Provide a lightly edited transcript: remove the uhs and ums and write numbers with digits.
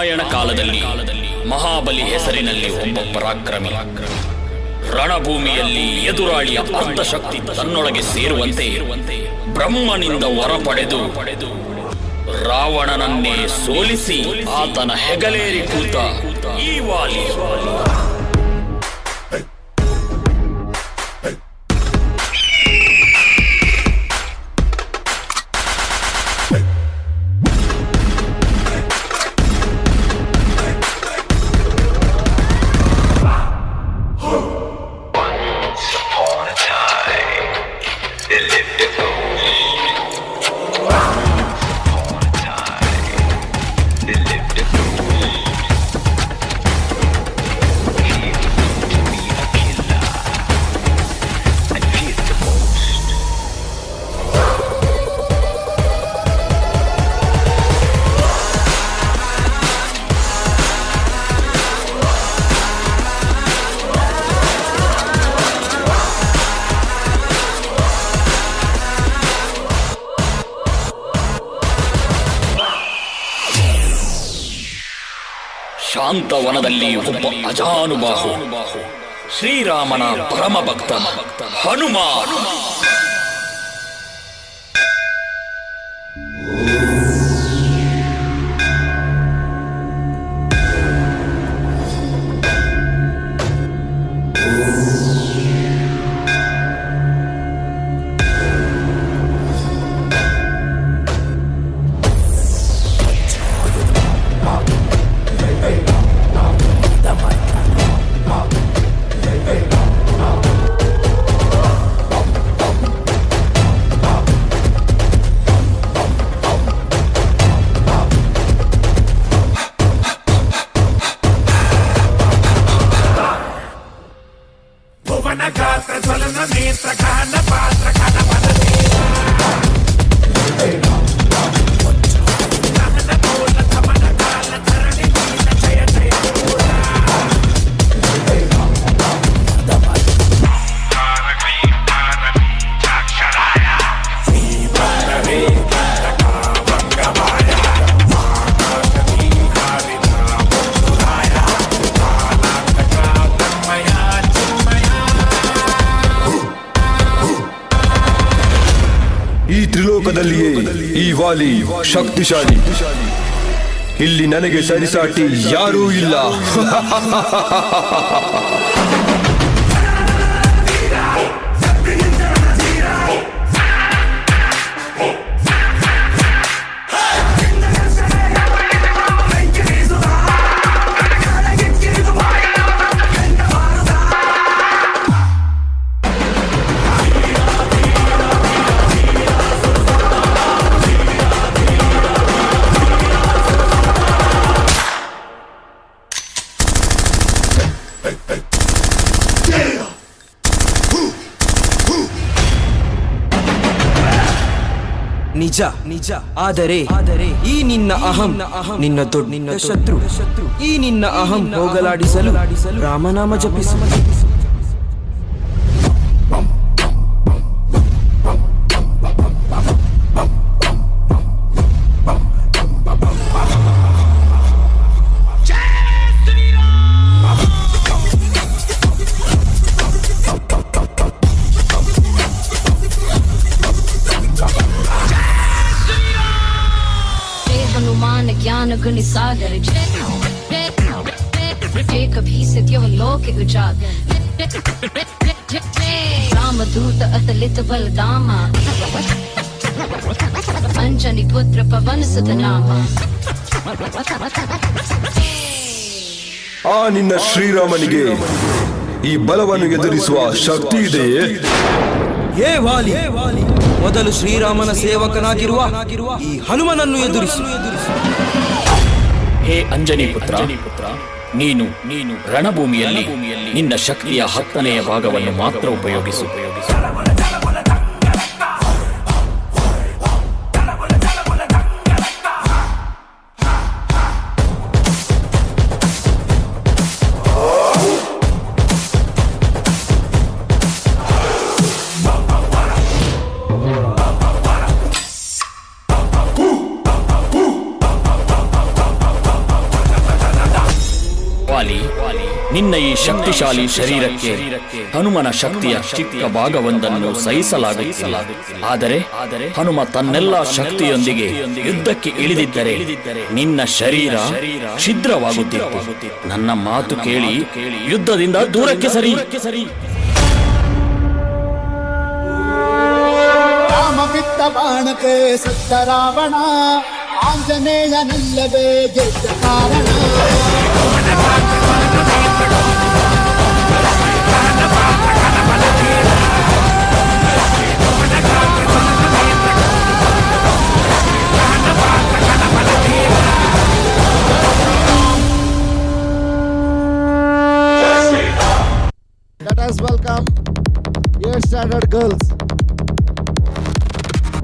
ರಾಮಾಯಣ ಕಾಲದಲ್ಲಿ ಮಹಾಬಲಿ ಹೆಸರಿನಲ್ಲಿ ಒಬ್ಬ ಪರಾಕ್ರಮಿ ರಣಭೂಮಿಯಲ್ಲಿ ಎದುರಾಳಿಯ ಅರ್ಧಶಕ್ತಿ ತನ್ನೊಳಗೆ ಸೇರುವಂತೆ ಬ್ರಹ್ಮನಿಂದ ವರ ಪಡೆದು ರಾವಣನನ್ನೇ ಸೋಲಿಸಿ ಆತನ ಹೆಗಲೇರಿ ಕೂತ ಈ ವಾಲಿ. ಶಾಂತವನದಲ್ಲಿ ಒಬ್ಬ ಅಜಾನುಬಾಹು ಶ್ರೀರಾಮನ ಪರಮ ಭಕ್ತ ಹನುಮ. ಈ ತ್ರಿಲೋಕದಲ್ಲಿಯೇ ಈ ವಾಲಿ ಶಕ್ತಿಶಾಲಿ. ಇಲ್ಲಿ ನನಗೆ ಸರಿಸಾಟಿ ಯಾರೂ ಇಲ್ಲ. ನಿಜ ನಿಜ ಆದರೆ ಈ ನಿನ್ನ ಅಹಂ ನಿನ್ನ ದೊಡ್ಡ ಶತ್ರು. ಈ ನಿನ್ನ ಅಹಂ ಹೋಗಲಾಡಿಸಲು ರಾಮನಾಮ ಜಪಿಸು. ज्ञान गुण सागर कभी से त्यो लोक उजागर रामदूत अतलित बलदामा अंजनी पुत्र पवन सुत नामा. ಆ ನಿನ್ನ ಶ್ರೀರಾಮನಿಗೆ ಈ ಬಲವನ್ನು ಎದುರಿಸುವ ಶಕ್ತಿ ಇದೆಯೇ? ಹೇ ವಾಲಿ, ಮೊದಲು ಶ್ರೀರಾಮನ ಸೇವಕನಾಗಿರುವ ಈ ಹನುಮನನ್ನು ಎದುರಿಸು. ಹೇ ಅಂಜನಿ ಪುತ್ರ, ನೀನು ರಣಭೂಮಿಯಲ್ಲಿ ನಿನ್ನ ಶಕ್ತಿಯ 10ನೇ ಭಾಗವನ್ನು ಮಾತ್ರ ಉಪಯೋಗಿಸು. ನಿನ್ನ ಈ ಶಕ್ತಿಶಾಲಿ ಶರೀರಕ್ಕೆ ಹನುಮನ ಶಕ್ತಿಯ ಚಿಕ್ಕ ಭಾಗವೊಂದನ್ನು ಸಹಿಸಲಾಗುತ್ತಿಲ್ಲ. ಆದರೆ ಹನುಮ ತನ್ನೆಲ್ಲ ಶಕ್ತಿಯೊಂದಿಗೆ ಯುದ್ಧಕ್ಕೆ ಇಳಿದಿದ್ದರೆ ನಿನ್ನ ಶರೀರ ಛಿದ್ರವಾಗುತ್ತಿತ್ತು. ನನ್ನ ಮಾತು ಕೇಳಿ ಯುದ್ಧದಿಂದ ದೂರಕ್ಕೆ ಸರಿ. ರಾಮ ಬಿಟ್ಟ ಬಾಣಕ್ಕೆ ಸತ್ತ ರಾವಣ, ಆಂಜನೇಯನಲ್ಲವೇ ಗೆದ್ದ ಕಾರಣ. Let us welcome 8th standard girls.